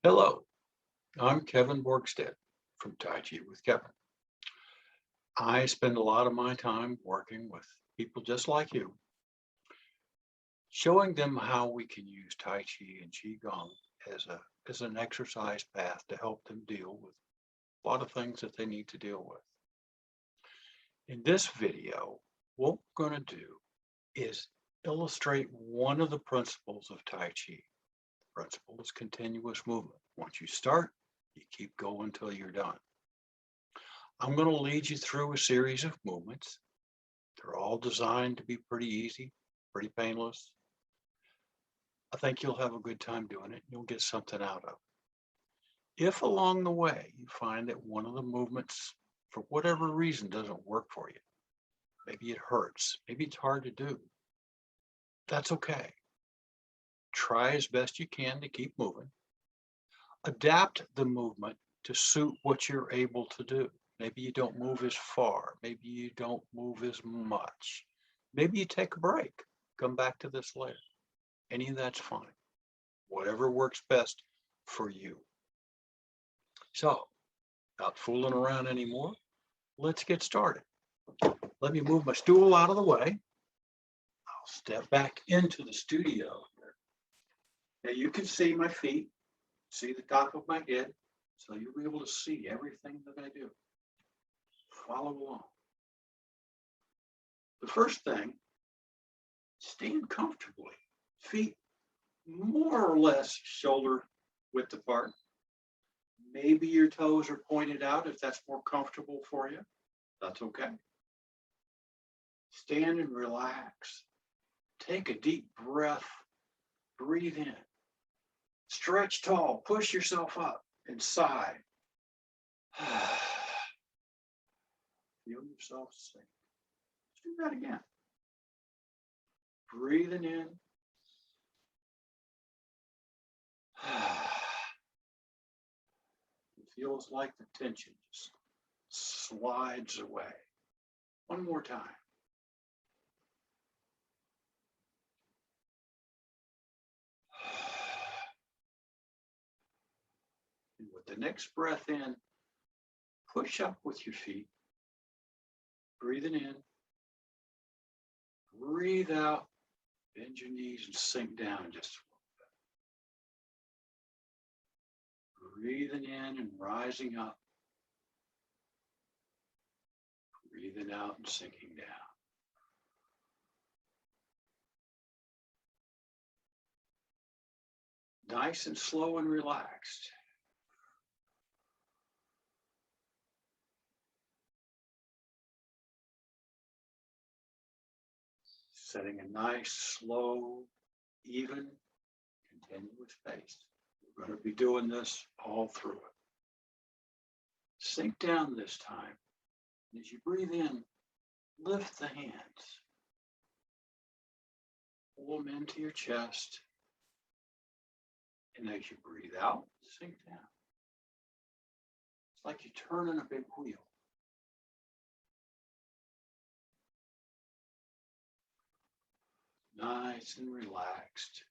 Hello, I'm Kevin Borgstead from Tai Chi with Kevin. I spend a lot of my time working with people just like you, showing them how we can use Tai Chi and Qigong as an exercise path to help them deal with a lot of things that they need to deal with. In this video, what we're going to do is illustrate one of the principles of Tai Chi. The principle is continuous movement. Once you start, you keep going till you're done. I'm going to lead you through a series of movements. They're all designed to be pretty easy, pretty painless. I think you'll have a good time doing it. You'll get something out of it. If along the way you find that one of the movements, for whatever reason, doesn't work for you, maybe it hurts, maybe it's hard to do, that's okay. Try as best you can to keep moving. Adapt the movement to suit what you're able to do. Maybe you don't move as far. Maybe you don't move as much. Maybe you take a break, come back to this later. Any of that's fine. Whatever works best for you. So, not fooling around anymore. Let's get started. Let me move my stool out of the way. I'll step back into the studio here. Now you can see my feet, see the top of my head, so you'll be able to see everything that I do. Follow along. The first thing, stand comfortably. Feet more or less shoulder width apart. Maybe your toes are pointed out if that's more comfortable for you. That's okay. Stand and relax. Take a deep breath. Breathe in. Stretch tall. Push yourself up and sigh. Feel yourself sink. Let's do that again. Breathing in. It feels like the tension just slides away. One more time. And with the next breath in, push up with your feet. Breathing in. Breathe out. Bend your knees and sink down just a little bit. Breathing in and rising up. Breathing out and sinking down. Nice and slow and relaxed. Setting a nice, slow, even, continuous pace. We're going to be doing this all through it. Sink down this time. As you breathe in, lift the hands. Pull them into your chest. And as you breathe out, sink down. It's like you're turning a big wheel. Nice and relaxed.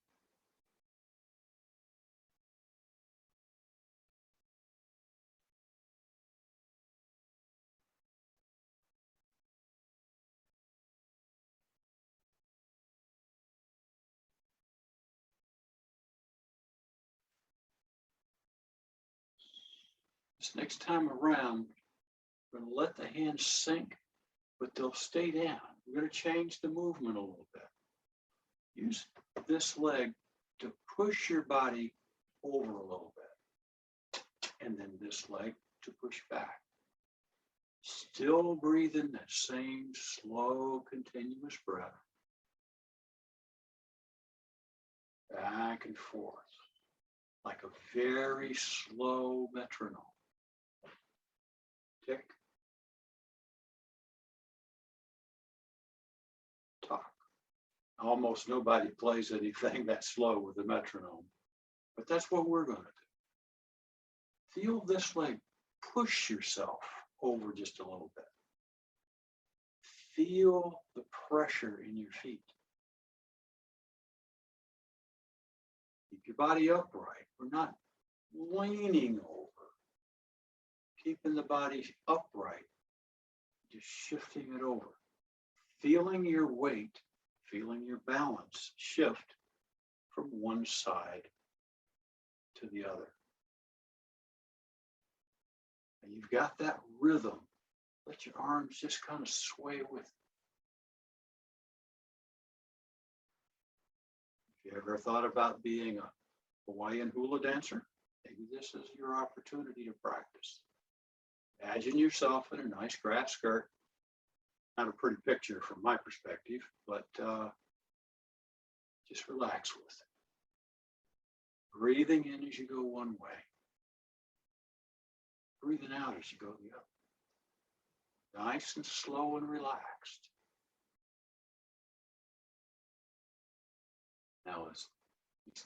This next time around, we're going to let the hands sink, but they'll stay down. We're going to change the movement a little bit. Use this leg to push your body over a little bit. And then this leg to push back. Still breathing that same slow, continuous breath. Back and forth. Like a very slow metronome. Tick. Tock. Almost nobody plays anything that slow with a metronome, but that's what we're going to do. Feel this leg push yourself over just a little bit. Feel the pressure in your feet. Keep your body upright. We're not leaning over, keeping the body upright, just shifting it over, feeling your weight, feeling your balance shift from one side to the other. And you've got that rhythm. Let your arms just kind of sway with it. If you ever thought about being a Hawaiian hula dancer, maybe this is your opportunity to practice. Imagine yourself in a nice grass skirt. Not a pretty picture from my perspective, but just relax with it. Breathing in as you go one way. Breathing out as you go the other. Nice and slow and relaxed. Now, as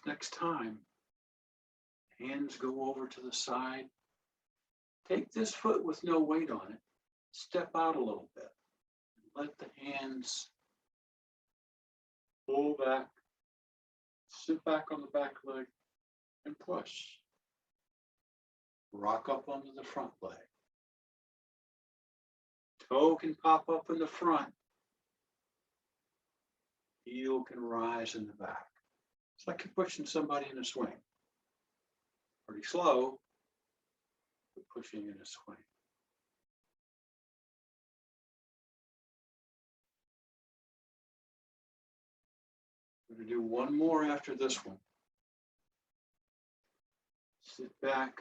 next time, hands go over to the side. Take this foot with no weight on it. Step out a little bit. Let the hands pull back. Sit back on the back leg and push. Rock up onto the front leg. Toe can pop up in the front. Heel can rise in the back. It's like you're pushing somebody in a swing. Pretty slow, but pushing in a swing. I'm going to do one more after this one. Sit back,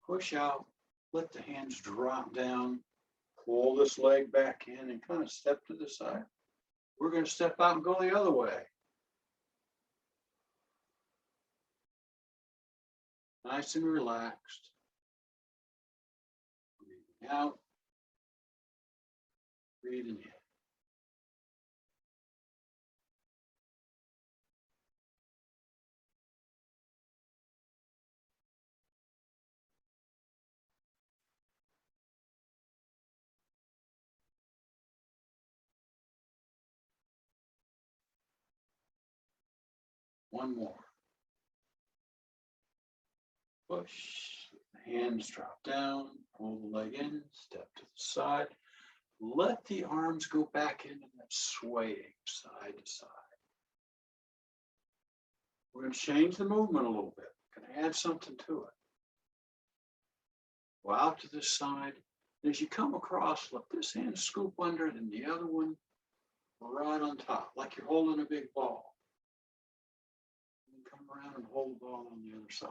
push out, let the hands drop down, pull this leg back in and kind of step to the side. We're going to step out and go the other way. Nice and relaxed. Breathing out, breathing in. One more. Push, hands drop down, pull the leg in, step to the side. Let the arms go back into that swaying side to side. We're going to change the movement a little bit. Going to add something to it. Go out to this side. And as you come across, let this hand scoop under it and the other one right on top, like you're holding a big ball. And come around and hold the ball on the other side.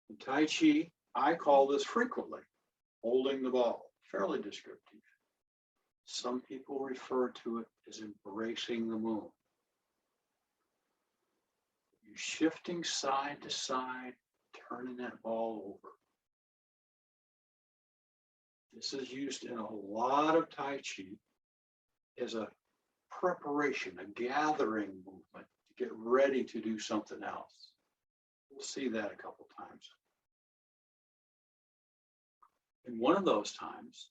In Tai Chi, I call this frequently holding the ball, fairly descriptive. Some people refer to it as embracing the moon. You're shifting side to side, turning that ball over. This is used in a lot of Tai Chi as a preparation, a gathering movement to get ready to do something else. We'll see that a couple times. In one of those times,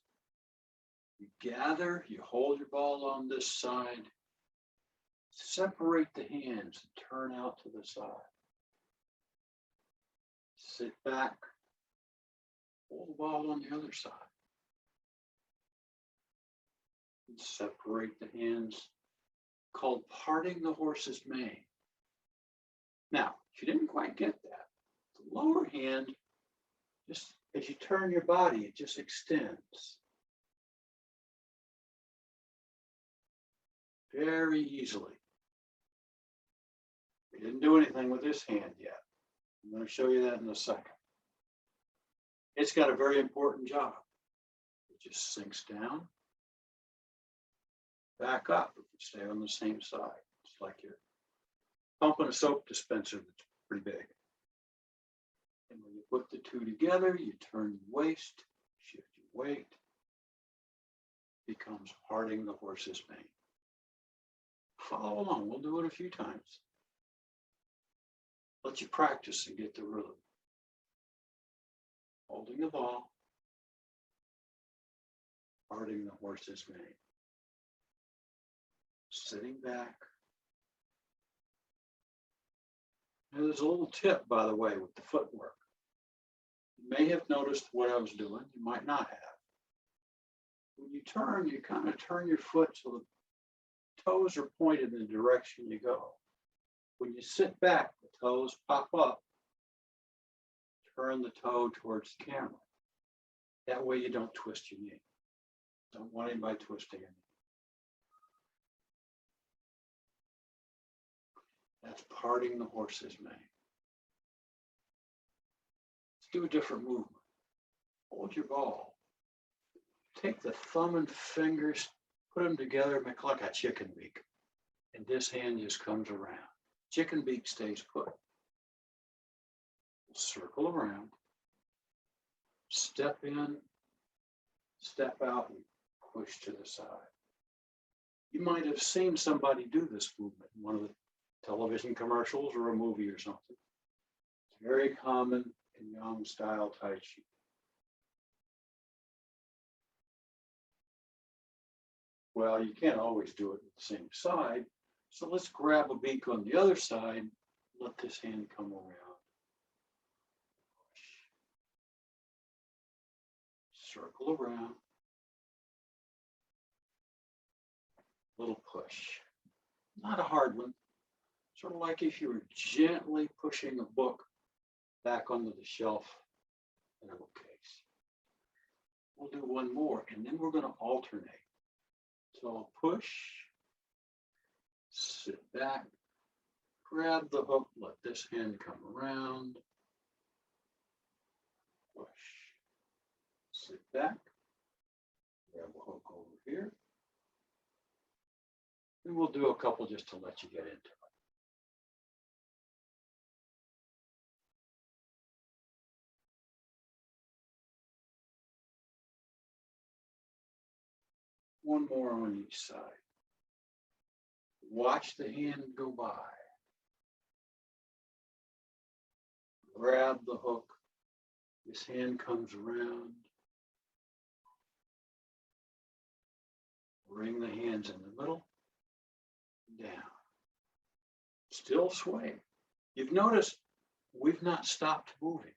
you gather, you hold your ball on this side, separate the hands and turn out to the side. Sit back, hold the ball on the other side. And separate the hands, called parting the horse's mane. Now, if you didn't quite get that, the lower hand, just as you turn your body, it just extends. Very easily. We didn't do anything with this hand yet. I'm going to show you that in a second. It's got a very important job. It just sinks down, back up if you stay on the same side. It's like you're pumping a soap dispenser that's pretty big. And when you put the two together, you turn your waist, shift your weight, becomes parting the horse's mane. Follow along. We'll do it a few times. Let you practice and get the rhythm. Holding the ball, parting the horse's mane. Sitting back, Now, there's a little tip, by the way, with the footwork. You may have noticed what I was doing. You might not have. When you turn, you kind of turn your foot so the toes are pointed in the direction you go. When you sit back, the toes pop up. Turn the toe towards the camera. That way you don't twist your knee. Don't want anybody twisting your knee. That's parting the horse's mane. Let's do a different movement. Hold your ball. Take the thumb and fingers, put them together, make like a chicken beak. And this hand just comes around. Chicken beak stays put. Circle around. Step in, step out, and push to the side. You might have seen somebody do this movement in one of the television commercials or a movie or something. It's very common in Yang style Tai Chi. Well, you can't always do it at the same side. So let's grab a beak on the other side. Let this hand come around. Circle around. Little push. Not a hard one. Sort of like if you were gently pushing a book back onto the shelf in a bookcase. We'll do one more, and then we're going to alternate. So I'll push, sit back, grab the hook, let this hand come around, push, sit back, grab a hook over here, and we'll do a couple just to let you get into it. One more on each side. Watch the hand go by. Grab the hook. This hand comes around. Bring the hands in the middle. Down. Still sway. You've noticed we've not stopped moving.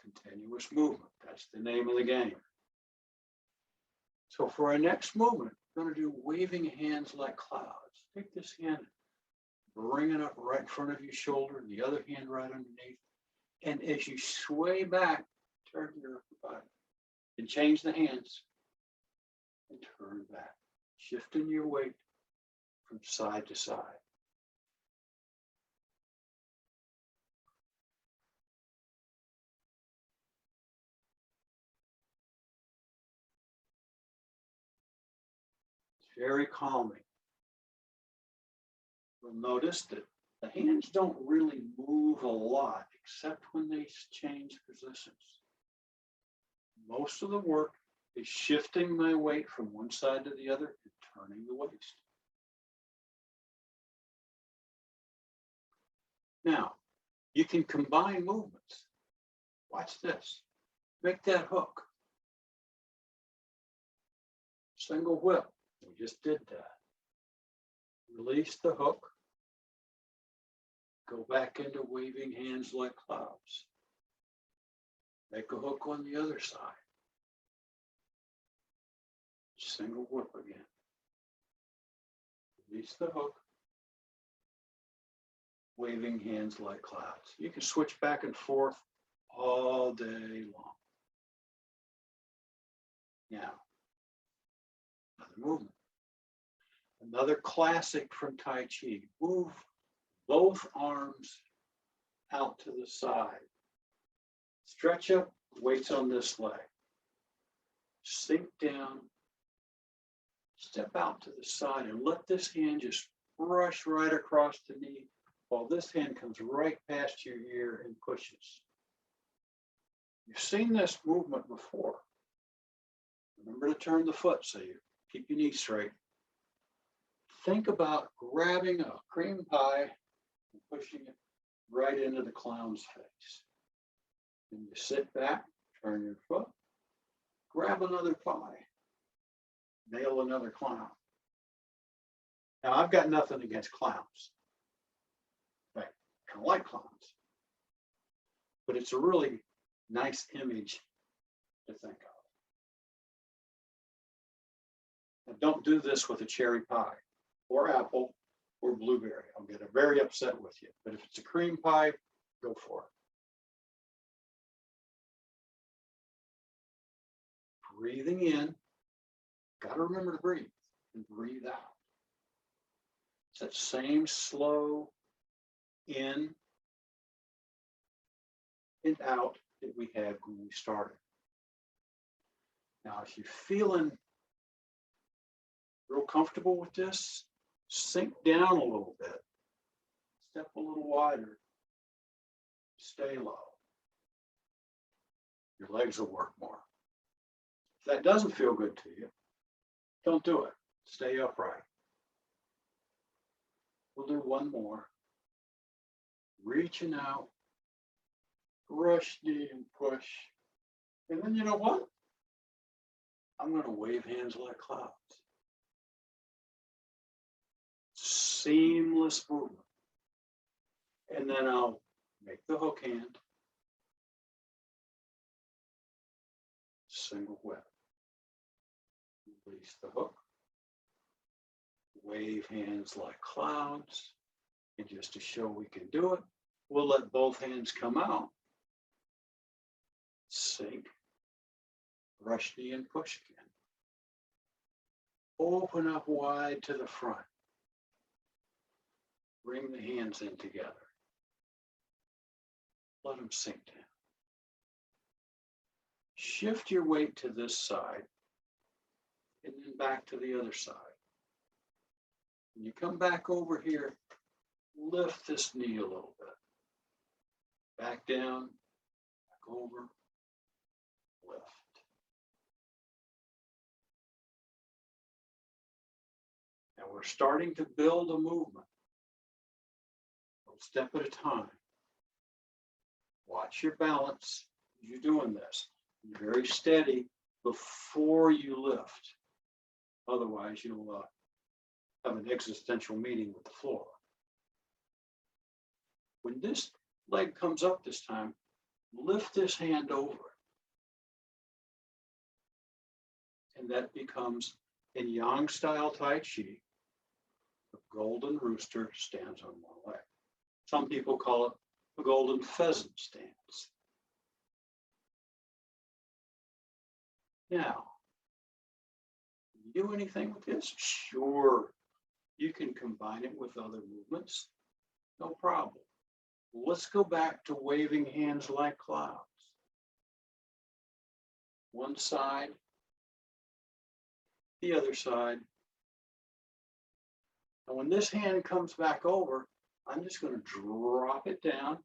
Continuous movement. That's the name of the game. So for our next movement, we're going to do waving hands like clouds. Take this hand, bring it up right in front of your shoulder, the other hand right underneath. And as you sway back, turn your body and change the hands and turn back, shifting your weight from side to side. Very calming. You'll notice that the hands don't really move a lot except when they change positions. Most of the work is shifting my weight from one side to the other and turning the waist. Now, you can combine movements. Watch this. Make that hook. Single whip. We just did that. Release the hook. Go back into waving hands like clouds. Make a hook on the other side. Single whip again. Release the hook. Waving hands like clouds. You can switch back and forth all day long. Now, another movement. Another classic from Tai Chi. Move both arms out to the side. Stretch up, weights on this leg. Sink down. Step out to the side and let this hand just brush right across the knee while this hand comes right past your ear and pushes. You've seen this movement before. Remember to turn the foot so you keep your knee straight. Think about grabbing a cream pie and pushing it right into the clown's face. Then you sit back, turn your foot, grab another pie, nail another clown. Now, I've got nothing against clowns. Right. kind of like clowns. But it's a really nice image to think of. Now, don't do this with a cherry pie or apple or blueberry. I'll get very upset with you. But if it's a cream pie, go for it. Breathing in, got to remember to breathe, and breathe out. It's that same slow in and out that we had when we started. Now, if you're feeling real comfortable with this, sink down a little bit, step a little wider, stay low. Your legs will work more. If that doesn't feel good to you, don't do it. Stay upright. We'll do one more. Reaching out, brush knee and push. And then you know what? I'm going to wave hands like clouds. Seamless movement. And then I'll make the hook hand. Single whip. Release the hook. Wave hands like clouds. And just to show we can do it, we'll let both hands come out. Sink. Brush knee and push again. Open up wide to the front. Bring the hands in together. Let them sink down. Shift your weight to this side and then back to the other side. When you come back over here, lift this knee a little bit. Back down, back over, lift. Now we're starting to build a movement. One step at a time. Watch your balance as you're doing this. Be very steady before you lift. Otherwise, you'll have an existential meeting with the floor. When this leg comes up this time, lift this hand over. And that becomes, in Yang style Tai Chi, the golden rooster stands on one leg. Some people call it the golden pheasant stance. Now, do anything with this? Sure. You can combine it with other movements. No problem. Let's go back to waving hands like clouds. One side, the other side. And when this hand comes back over, I'm just going to drop it down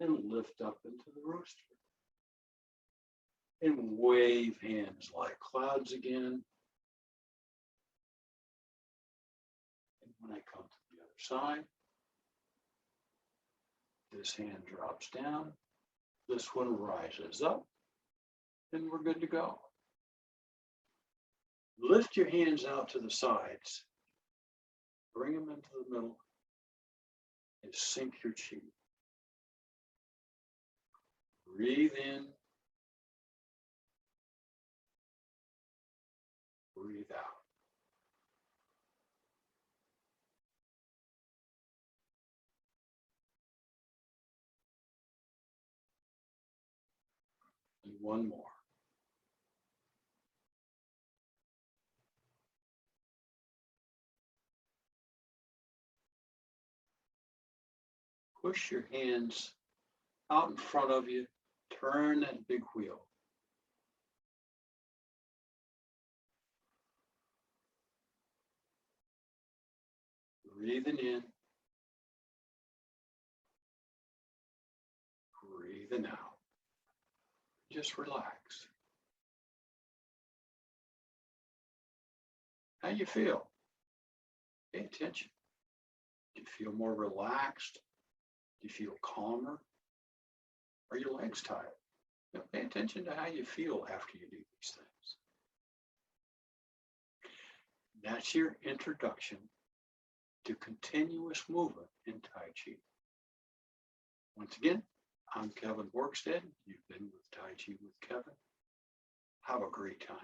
and lift up into the rooster. And wave hands like clouds again. And when I come to the other side, this hand drops down, this one rises up, and we're good to go. Lift your hands out to the sides, bring them into the middle, and sink your chi. Breathe in, breathe out. And one more. Push your hands out in front of you. Turn that big wheel. Breathing in. Breathing out. Just relax. How you feel? Pay attention. Do you feel more relaxed? Do you feel calmer? Are your legs tired? You know, pay attention to how you feel after you do these things. That's your introduction to continuous movement in Tai Chi. Once again, I'm Kevin Workstead. You've been with Tai Chi with Kevin. Have a great time.